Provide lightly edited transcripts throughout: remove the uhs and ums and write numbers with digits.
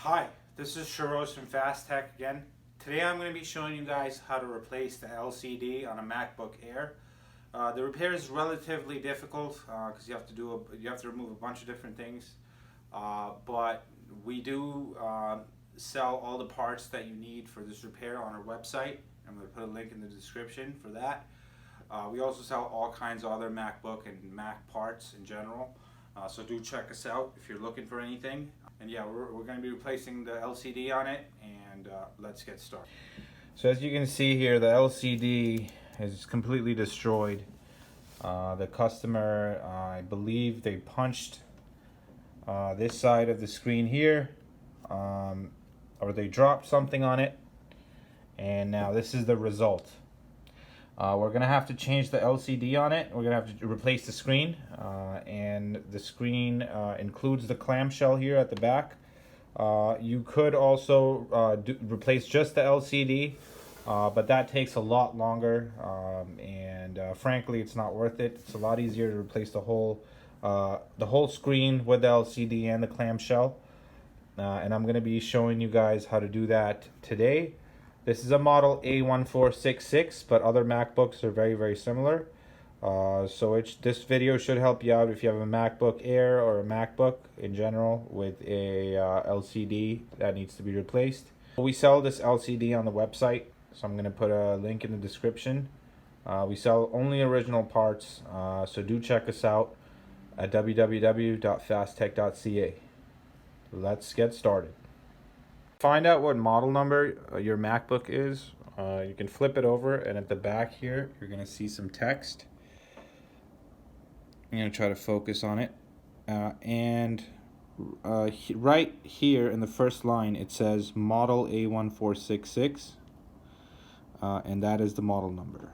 Hi, this is Sharos from Fast Tech again. Today I'm going to be showing you guys how to replace the LCD on a MacBook Air. The repair is relatively difficult because you have to remove a bunch of different things. But we do sell all the parts that you need for this repair on our website. I'm going to put a link in the description for that. We also sell all kinds of other MacBook and Mac parts in general. So do check us out if you're looking for anything. And yeah, we're going to be replacing the LCD on it, and let's get started. So as you can see here, the LCD is completely destroyed. The customer, I believe they punched this side of the screen here, or they dropped something on it, and now this is the result. We're going to have to change the LCD on it. We're going to have to replace the screen, and the screen includes the clamshell here at the back. You could also replace just the LCD, but that takes a lot longer, and frankly it's not worth it. It's a lot easier to replace the whole screen with the LCD and the clamshell, and I'm going to be showing you guys how to do that today. This is a model A1466, but other MacBooks are very similar. So this video should help you out if you have a MacBook Air or a MacBook in general with a LCD that needs to be replaced. We sell this LCD on the website, so I'm going to put a link in the description. We sell only original parts, so do check us out at www.fasttech.ca. Let's get started. Find out what model number your MacBook is. You can flip it over, and at the back here you're going to see some text. I'm going to try to focus on it, and right here in the first line it says model A1466, and that is the model number.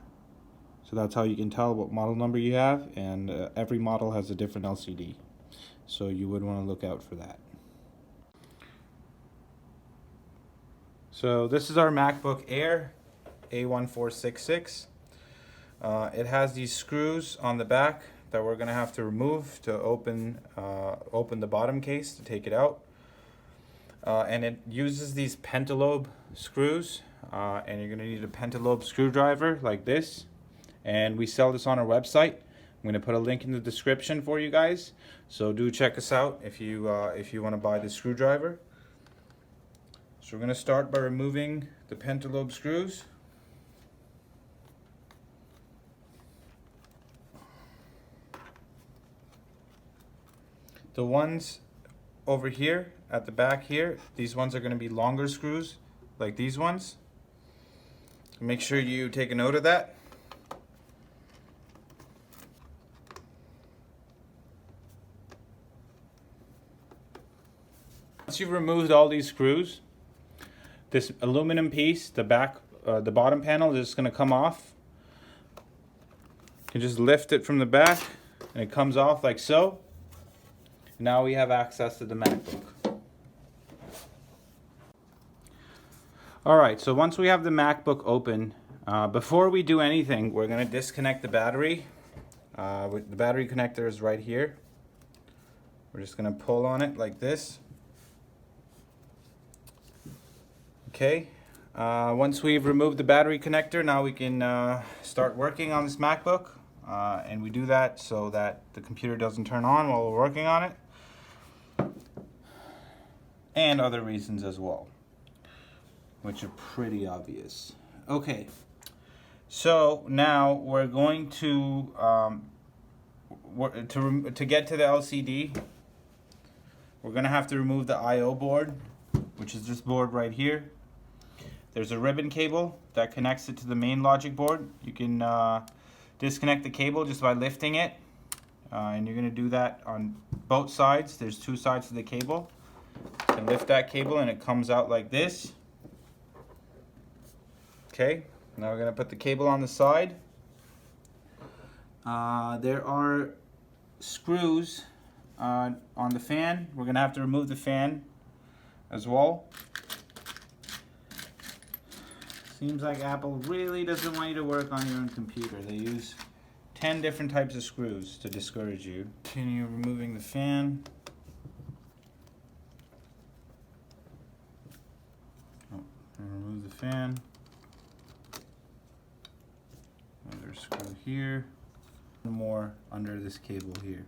So that's how you can tell what model number you have, and every model has a different LCD, so you would want to look out for that. So this is our MacBook Air A1466. It has these screws on the back that we're going to have to remove to open the bottom case to take it out. And it uses these pentalobe screws, and you're going to need a pentalobe screwdriver like this. And we sell this on our website. I'm going to put a link in the description for you guys. So do check us out if you want to buy the screwdriver. So we're going to start by removing the pentalobe screws. The ones over here at the back here, these ones are going to be longer screws, like these ones. So make sure you take a note of that. Once you've removed all these screws, this aluminum piece, the bottom panel is just going to come off. You can just lift it from the back and it comes off like so. Now we have access to the MacBook. Alright, so once we have the MacBook open, before we do anything, we're going to disconnect the battery. The battery connector is right here. We're just going to pull on it like this. Okay, once we've removed the battery connector, now we can start working on this MacBook, and we do that so that the computer doesn't turn on while we're working on it, and other reasons as well, which are pretty obvious. Okay, so now we're going to get to the LCD, we're going to have to remove the I/O board, which is this board right here. There's a ribbon cable that connects it to the main logic board. You can disconnect the cable just by lifting it, and you're going to do that on both sides. There's two sides to the cable. You can lift that cable and it comes out like this. Okay, now we're going to put the cable on the side. There are screws on the fan. We're going to have to remove the fan as well. Seems like Apple really doesn't want you to work on your own computer. They use 10 different types of screws to discourage you. Continue removing the fan. Remove the fan. Another screw here. One more under this cable here.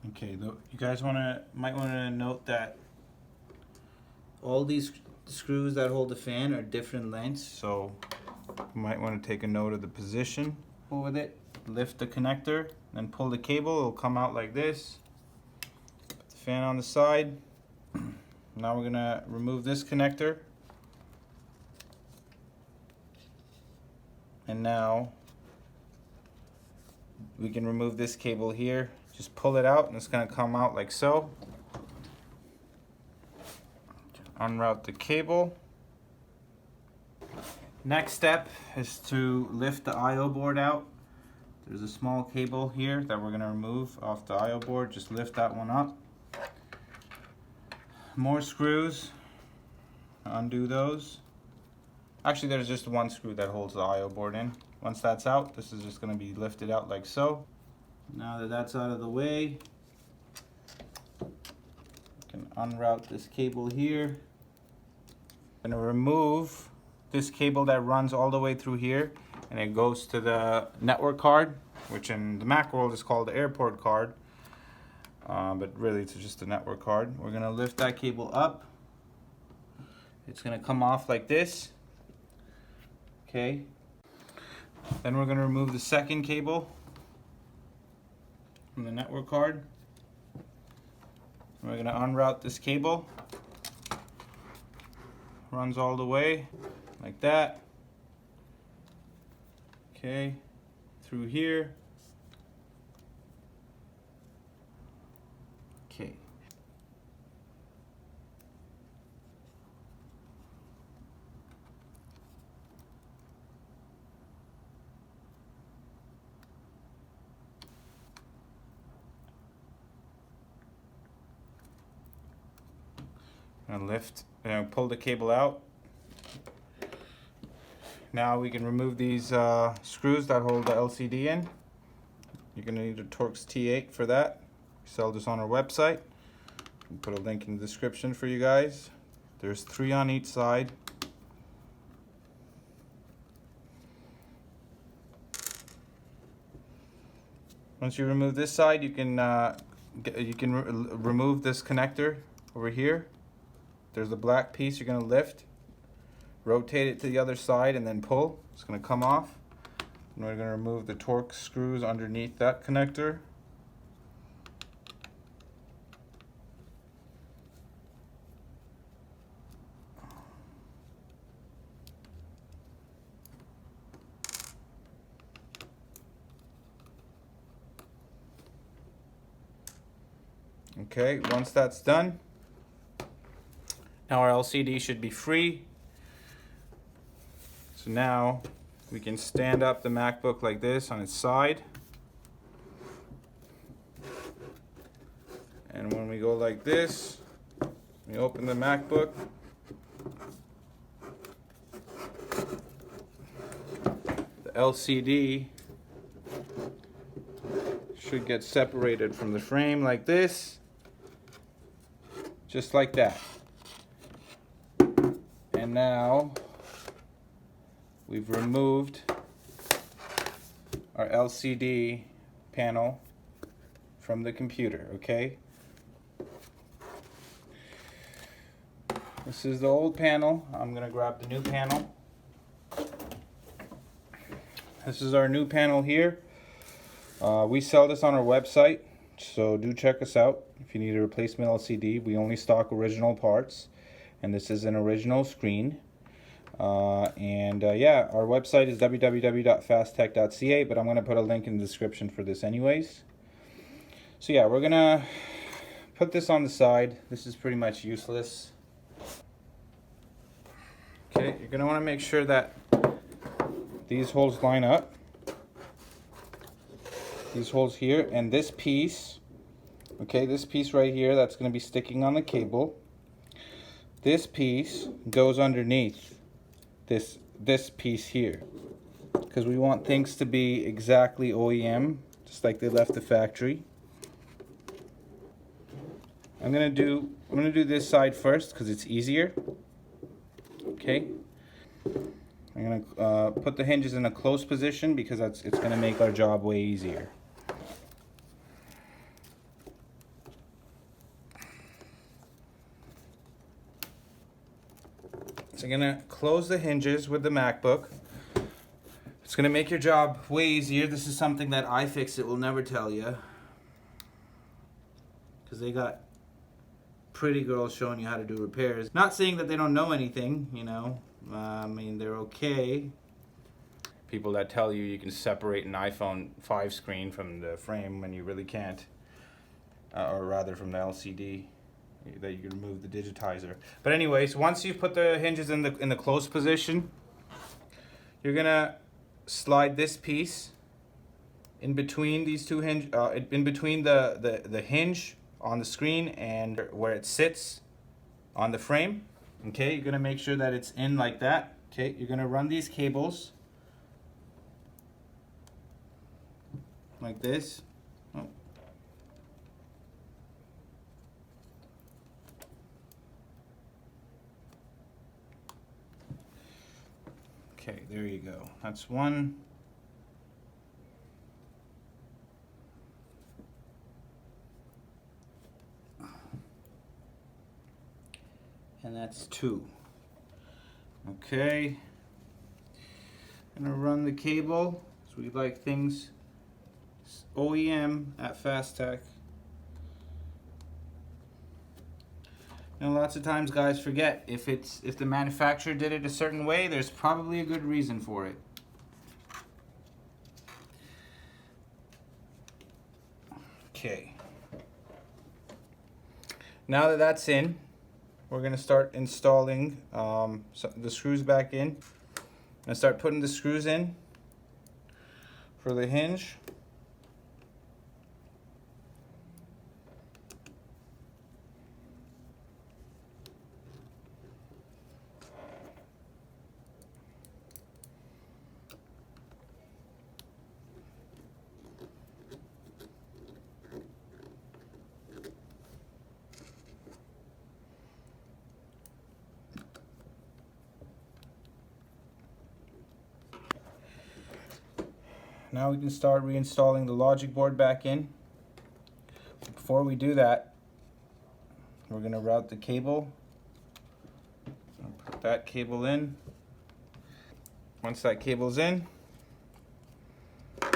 Okay, you guys might want to note that all these screws that hold the fan are different lengths, so you might want to take a note of the position with it. Lift the connector, then pull the cable. It'll come out like this. Put the fan on the side. Now we're gonna remove this connector, and now we can remove this cable here. Just pull it out and it's going to come out like so. Unroute the cable. Next step is to lift the I/O board out. There's a small cable here that we're going to remove off the I/O board. Just lift that one up. More screws. Undo those. Actually, there's just one screw that holds the I/O board in. Once that's out, this is just going to be lifted out like so. Now that that's out of the way, you can unroute this cable here. I'm going to remove this cable that runs all the way through here, and it goes to the network card, which in the Mac world is called the airport card, but really it's just a network card. We're going to lift that cable up. It's going to come off like this. Okay. Then we're going to remove the second cable from the network card. We're going to unroute this cable. Runs all the way like that. Okay, through here. Okay. And lift and pull the cable out. Now we can remove these screws that hold the LCD in. You're going to need a Torx T8 for that. We sell this on our website. We'll put a link in the description for you guys. There's 3 on each side. Once you remove this side, you can remove this connector over here. There's a black piece you're going to lift, rotate it to the other side, and then pull. It's going to come off. And we're going to remove the Torx screws underneath that connector. Okay, once that's done, now our LCD should be free. So now we can stand up the MacBook like this on its side. And when we go like this, we open the MacBook. The LCD should get separated from the frame like this. Just like that. And now we've removed our LCD panel from the computer, okay? This is the old panel. I'm gonna grab the new panel. This is our new panel here. We sell this on our website, so do check us out. If you need a replacement LCD, we only stock original parts, and this is an original screen. Yeah, our website is www.fasttech.ca, but I'm going to put a link in the description for this anyways. So yeah, we're going to put this on the side. This is pretty much useless. Okay, you're going to want to make sure that these holes line up. These holes here, and this piece, okay, this piece right here that's going to be sticking on the cable, this piece goes underneath this piece here, because we want things to be exactly OEM, just like they left the factory. I'm gonna do this side first because it's easier. Okay. I'm gonna put the hinges in a close position because it's gonna make our job way easier. So I'm gonna close the hinges with the MacBook. It's gonna make your job way easier. This is something that iFixit will never tell you, because they got pretty girls showing you how to do repairs. Not saying that they don't know anything, you know. I mean, they're okay. People that tell you can separate an iPhone 5 screen from the frame when you really can't, or rather from the LCD. That you can remove the digitizer. But anyways, once you put the hinges in the closed position, you're gonna slide this piece in between these two hinge, in between the hinge on the screen and where it sits on the frame. Okay, you're gonna make sure that it's in like that. Okay, you're gonna run these cables like this. Oh. Okay, there you go. That's one. And that's two. Okay. I'm gonna run the cable. So we like things OEM at FastTech. You know, lots of times guys forget if the manufacturer did it a certain way, there's probably a good reason for it. Okay. Now that that's in, we're gonna start installing the screws back in. I'm gonna start putting the screws in for the hinge. Now we can start reinstalling the logic board back in. Before we do that, we're going to route the cable. Put that cable in. Once that cable's in, we're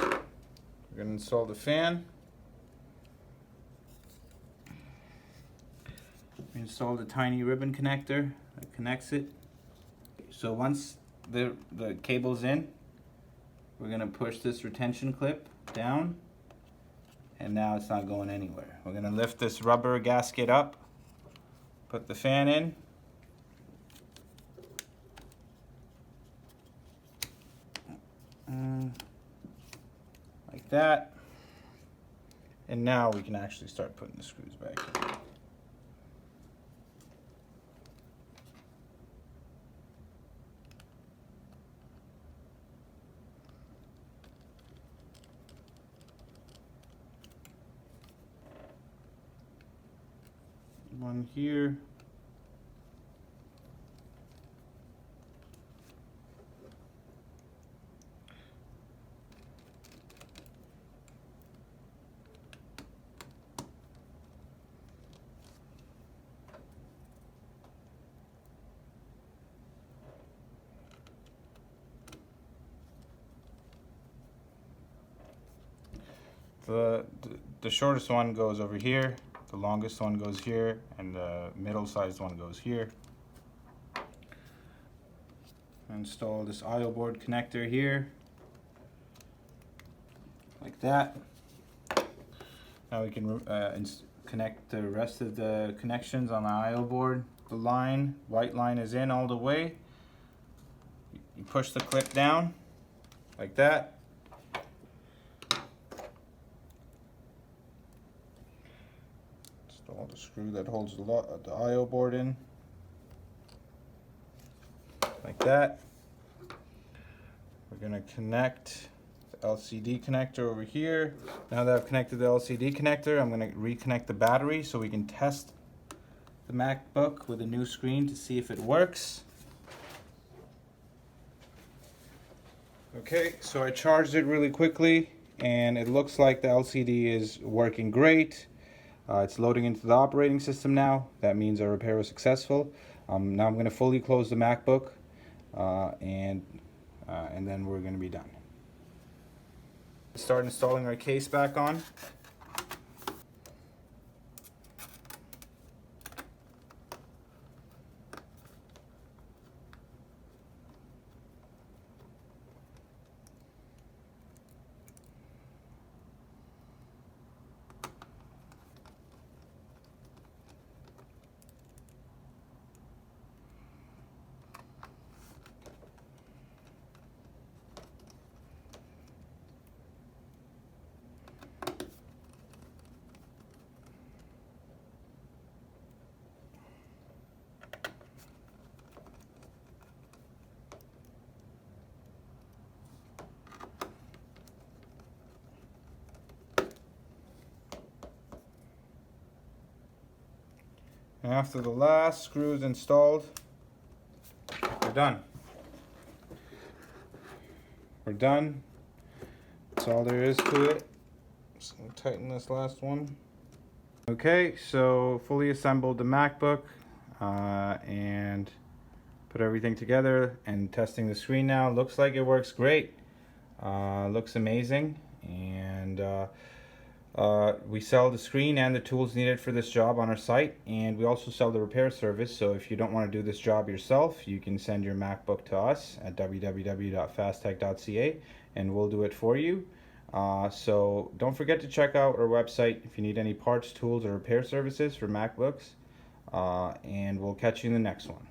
going to install the fan. We installed a tiny ribbon connector that connects it. So once the cable's in, we're going to push this retention clip down, and now it's not going anywhere. We're going to lift this rubber gasket up, put the fan in, like that, and now we can actually start putting the screws back in. One here. The shortest one goes over here. The longest one goes here, and the middle-sized one goes here. Install this I/O board connector here, like that. Now we can connect the rest of the connections on the I/O board. The line, white line, is in all the way. You push the clip down, like that. Install the screw that holds the I/O board in, like that. We're going to connect the LCD connector over here. Now that I've connected the LCD connector, I'm going to reconnect the battery so we can test the MacBook with a new screen to see if it works. Okay, so I charged it really quickly and it looks like the LCD is working great. It's loading into the operating system now. That means our repair was successful. Now I'm going to fully close the MacBook and then we're going to be done. Start installing our case back on. After the last screw is installed, we're done. We're done. That's all there is to it. Just gonna tighten this last one. Okay, so fully assembled the MacBook and put everything together and testing the screen now. Looks like it works great. Looks amazing, and we sell the screen and the tools needed for this job on our site, and we also sell the repair service. So if you don't want to do this job yourself, you can send your MacBook to us at www.fasttech.ca and we'll do it for you. So don't forget to check out our website if you need any parts, tools, or repair services for MacBooks, and we'll catch you in the next one.